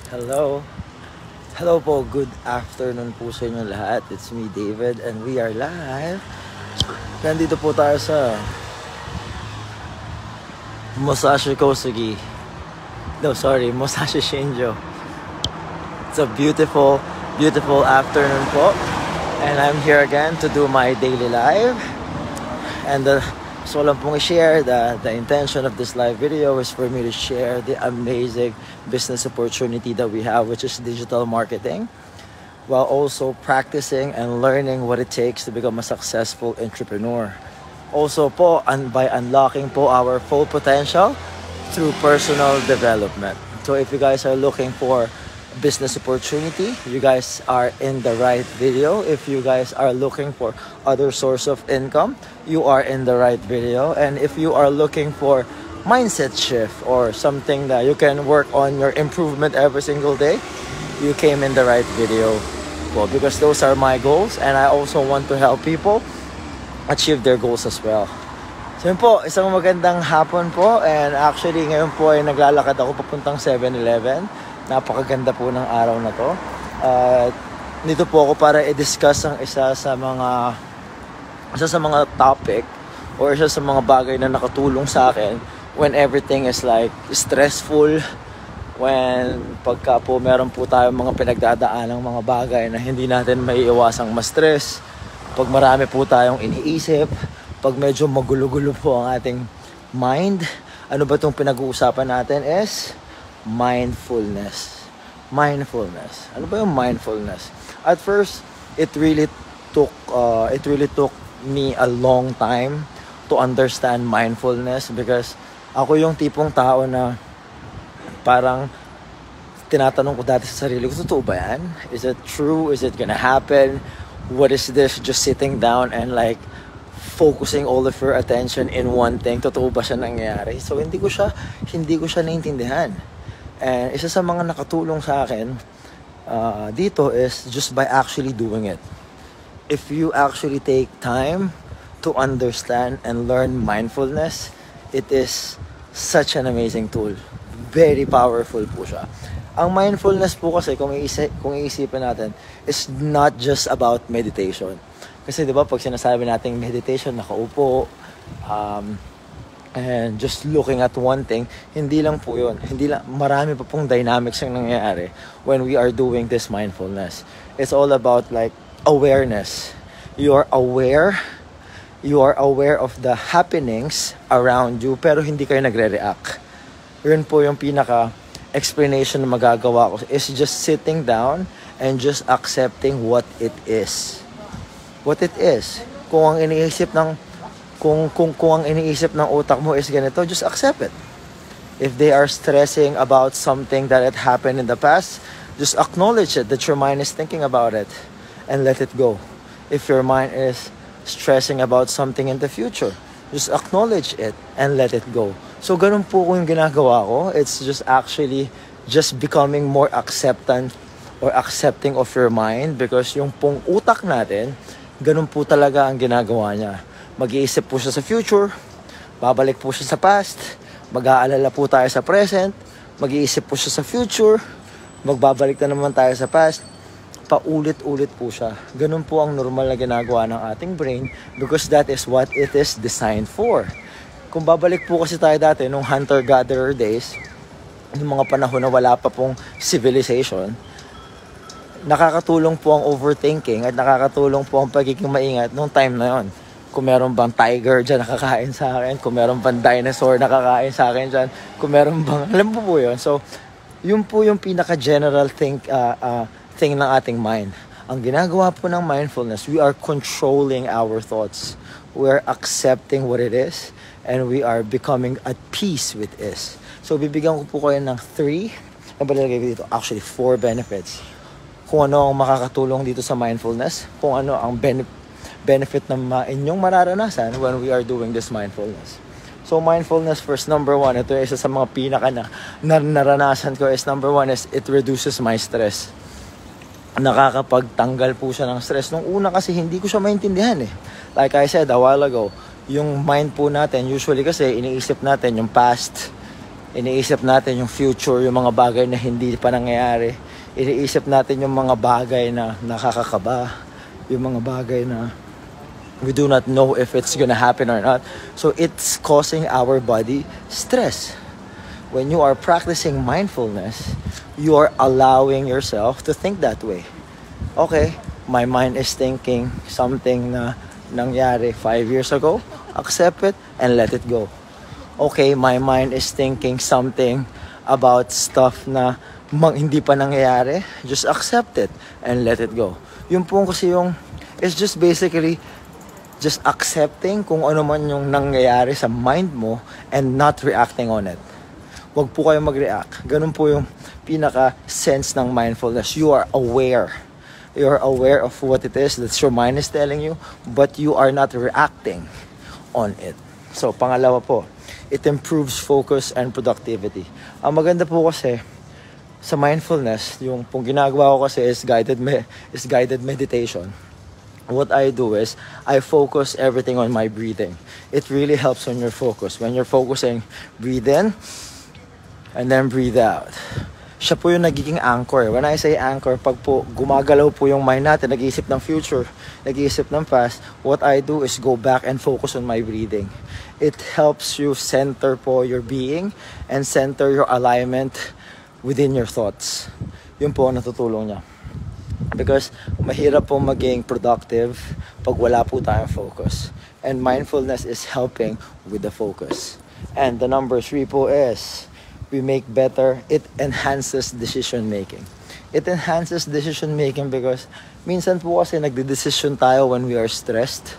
Hello. Hello po. Good afternoon po sa inyo lahat. It's me, David, and we are live. Nandito po tayo sa Musashi Kosugi. Musashi Shinjo. It's a beautiful, beautiful afternoon po. And I'm here again to do my daily live. And so lang pong i-share the intention of this live video is for me to share the amazing business opportunity that we have, which is digital marketing, while also practicing and learning what it takes to become a successful entrepreneur. Also po, by unlocking po our full potential through personal development. So if you guys are looking for business opportunity, you guys are in the right video. If you guys are looking for other source of income, you are in the right video. And if you are looking for mindset shift or something that you can work on your improvement every single day, you came in the right video. Well, because those are my goals, and I also want to help people achieve their goals as well. So yun po, isang magandang hapon po, and actually ngayon po ay naglalakad ako papuntang 7-Eleven. Napakaganda po ng araw na to. Dito po ako para i-discuss ang isa sa mga topic or isa sa mga bagay na nakatulong sa akin when everything is like stressful, when pagka po meron po tayong mga pinagdadaanang mga bagay na hindi natin maiiwasang ma-stress, pag marami po tayong iniisip, pag medyo magulo-gulo po ang ating mind, ano ba itong pinag-uusapan natin is mindfulness. Ano ba yung mindfulness? At first, it really took me a long time to understand mindfulness, because ako yung tipong tao na parang tinatanong ko dati sa sarili ko, totoo ba yan? Is it true? Is it gonna happen? What is this? Just sitting down and like focusing all of your attention in one thing. Totoo ba siya nangyayari? So hindi ko siya naintindihan. And isa sa mga nakatulong sa akin dito is just by actually doing it. If you actually take time to understand and learn mindfulness, it is such an amazing tool. Very powerful po siya. Ang mindfulness po kasi, kung iisipin natin, is not just about meditation. Kasi di ba pag sinasabi natin meditation, nakaupo, and just looking at one thing, hindi lang po yun. Marami pa pong dynamics ang nangyayari when we are doing this mindfulness. It's all about like awareness. You are aware of the happenings around you, pero hindi kayo nagre-react. Yun po yung pinaka-explanation na magagawa ko, is just sitting down and just accepting what it is. What it is. Kung ang iniisip ng utak mo is ganito, just accept it. If they are stressing about something that had happened in the past, just acknowledge it, that your mind is thinking about it, and let it go. If your mind is stressing about something in the future, just acknowledge it and let it go. So ganun po yung ginagawa ko. It's just actually just becoming more accepting of your mind, because yung pong utak natin, ganun po talaga ang ginagawa niya. Mag-iisip po siya sa future, babalik po siya sa past, mag-aalala po tayo sa present, mag-iisip po siya sa future, magbabalik na naman tayo sa past, paulit-ulit po siya. Ganun po ang normal na ginagawa ng ating brain, because that is what it is designed for. Kung babalik po kasi tayo dati, nung hunter-gatherer days, yung mga panahon na wala pa pong civilization, nakakatulong po ang overthinking at nakakatulong po ang pagiging maingat nung time na yon. Kung meron bang tiger dyan nakakain sa akin, kung meron bang dinosaur nakakain sa akin dyan, kung meron bang, alam mo po yun. So, yun po yung pinaka-general thing ng ating mind. Ang ginagawa po ng mindfulness, we are controlling our thoughts. We are accepting what it is, and we are becoming at peace with it. So, bibigyan ko po kayo ng 4 benefits. Kung ano ang makakatulong dito sa mindfulness, kung ano ang benefit na inyong mararanasan when we are doing this mindfulness. So mindfulness first, number 1, ito ay isa sa mga pinaka na naranasan ko is number 1 is it reduces my stress. Nakakapagtanggal po siya ng stress. Nung una kasi hindi ko siya maintindihan eh. Like I said a while ago, yung mind po natin, usually kasi iniisip natin yung past, Iniisip natin yung future, yung mga bagay na hindi pa nangyayari. Iniisip natin yung mga bagay na nakakakaba, yung mga bagay na we do not know if it's gonna happen or not. So it's causing our body stress. When you are practicing mindfulness, you are allowing yourself to think that way. Okay, my mind is thinking something na nangyari 5 years ago. Accept it and let it go. Okay, my mind is thinking something about stuff na hindi pa nangyayari. Just accept it and let it go. Yung po kasi it's just basically just accepting kung ano man yung nangyayari sa mind mo and not reacting on it. Huwag po kayo mag-react. Ganun po yung pinaka-sense ng mindfulness. You are aware. You are aware of what it is that your mind is telling you, but you are not reacting on it. So, pangalawa po, it improves focus and productivity. Ang maganda po kasi sa mindfulness, yung pong ginagawa ko kasi is guided meditation. What I do is, I focus everything on my breathing. It really helps on your focus. When you're focusing, breathe in, and then breathe out. Siya po yung nagiging anchor. When I say anchor, pag po gumagalaw po yung mind natin, nag-iisip ng future, nag-iisip ng past, what I do is go back and focus on my breathing. It helps you center po your being and center your alignment within your thoughts. Yun po ang natutulong niya. Because mahirap po maging productive pag wala po tayong focus. And mindfulness is helping with the focus. And the number 3 po is, we make better, it enhances decision making. It enhances decision making because minsan po kasi nagde-decision tayo when we are stressed.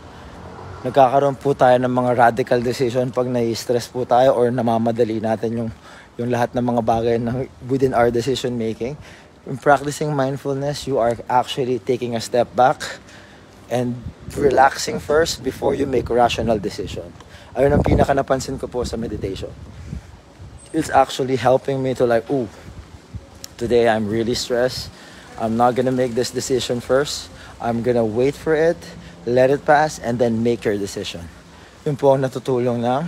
Nagkakaroon po tayo ng mga radical decision pag nai-stress po tayo or namamadali natin yung lahat ng mga bagay na within our decision making. In practicing mindfulness, you are actually taking a step back and relaxing first before you make rational decision. Ayun ang pinaka napansin ko po sa meditation. It's actually helping me to like, ooh, today I'm really stressed. I'm not gonna make this decision first. I'm gonna wait for it, let it pass, and then make your decision. Yun po ang natutulong ng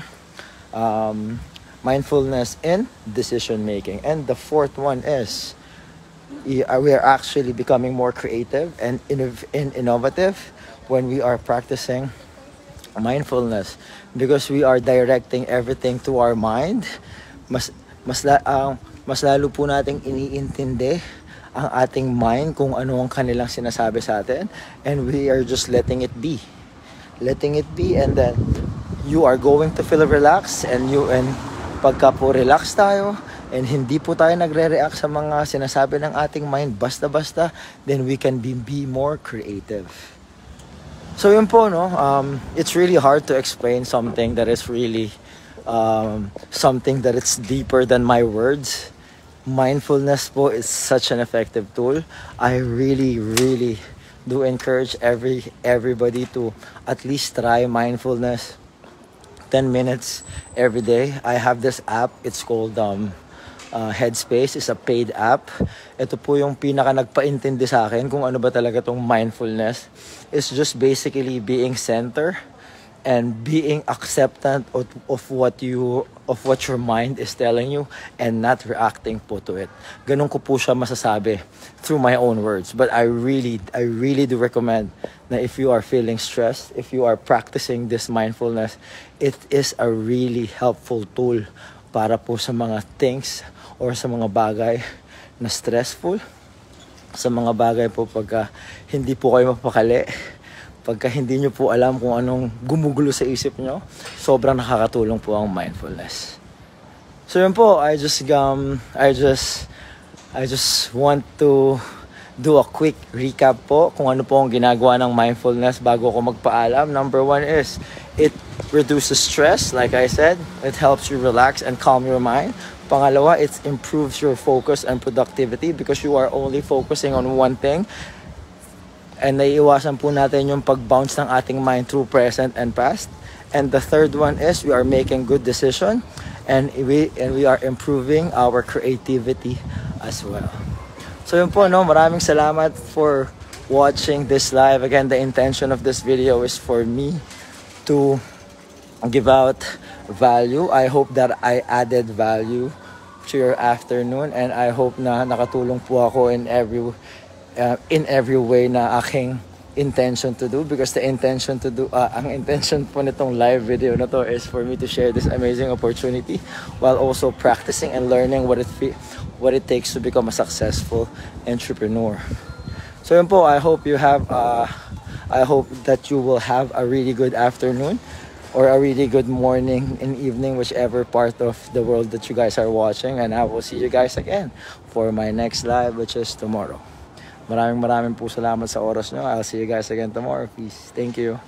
mindfulness in decision making. And the fourth one is, we are actually becoming more creative and innovative when we are practicing mindfulness because we are directing everything to our mind. Mas lalo po nating iniintindi ang ating mind kung ano ang kanilang sinasabi sa atin, and we are just letting it be, and then you are going to feel relaxed, and pagka po relax tayo and hindi po tayo nagre-react sa mga sinasabi ng ating mind basta-basta, then we can be more creative. So yun po, no? It's really hard to explain something that is really something that it's deeper than my words. Mindfulness po is such an effective tool. I really do encourage everybody to at least try mindfulness 10 minutes every day. I have this app, it's called Headspace. Is a paid app. Ito po yung pinaka nagpaintindi sa akin kung ano ba talaga tong mindfulness. It's just basically being center and being acceptant of what your mind is telling you and not reacting po to it. Ganun ko po siya masasabi through my own words. But I really do recommend na if you are feeling stressed, if you are practicing this mindfulness, it is a really helpful tool para po sa mga things or sa mga bagay na stressful, sa mga bagay po pagka hindi po kayo mapakali, pagka hindi nyo po alam kung anong gumugulo sa isip nyo, sobrang nakakatulong po ang mindfulness. So yun po, I just want to do a quick recap po kung ano po ang ginagawa ng mindfulness bago ko magpaalam. Number 1 is, it reduces stress, like I said. It helps you relax and calm your mind. Pangalawa, it improves your focus and productivity because you are only focusing on one thing. And naiiwasan po natin yung pag-bounce ng ating mind through present and past. And the third one is, we are making good decision and we are improving our creativity as well. So yun po, no? Maraming salamat for watching this live. Again, the intention of this video is for me to give out value. I hope that I added value to your afternoon, and I hope na nakatulong po ako in every way na aking intention to do, because the intention to do ang intention po nitong live video na to is for me to share this amazing opportunity while also practicing and learning what it takes to become a successful entrepreneur. So yun po, I hope that you will have a really good afternoon or a really good morning and evening, whichever part of the world that you guys are watching, and I will see you guys again for my next live, which is tomorrow. Maraming po salamat sa oras nyo. I'll see you guys again tomorrow. Peace. Thank you.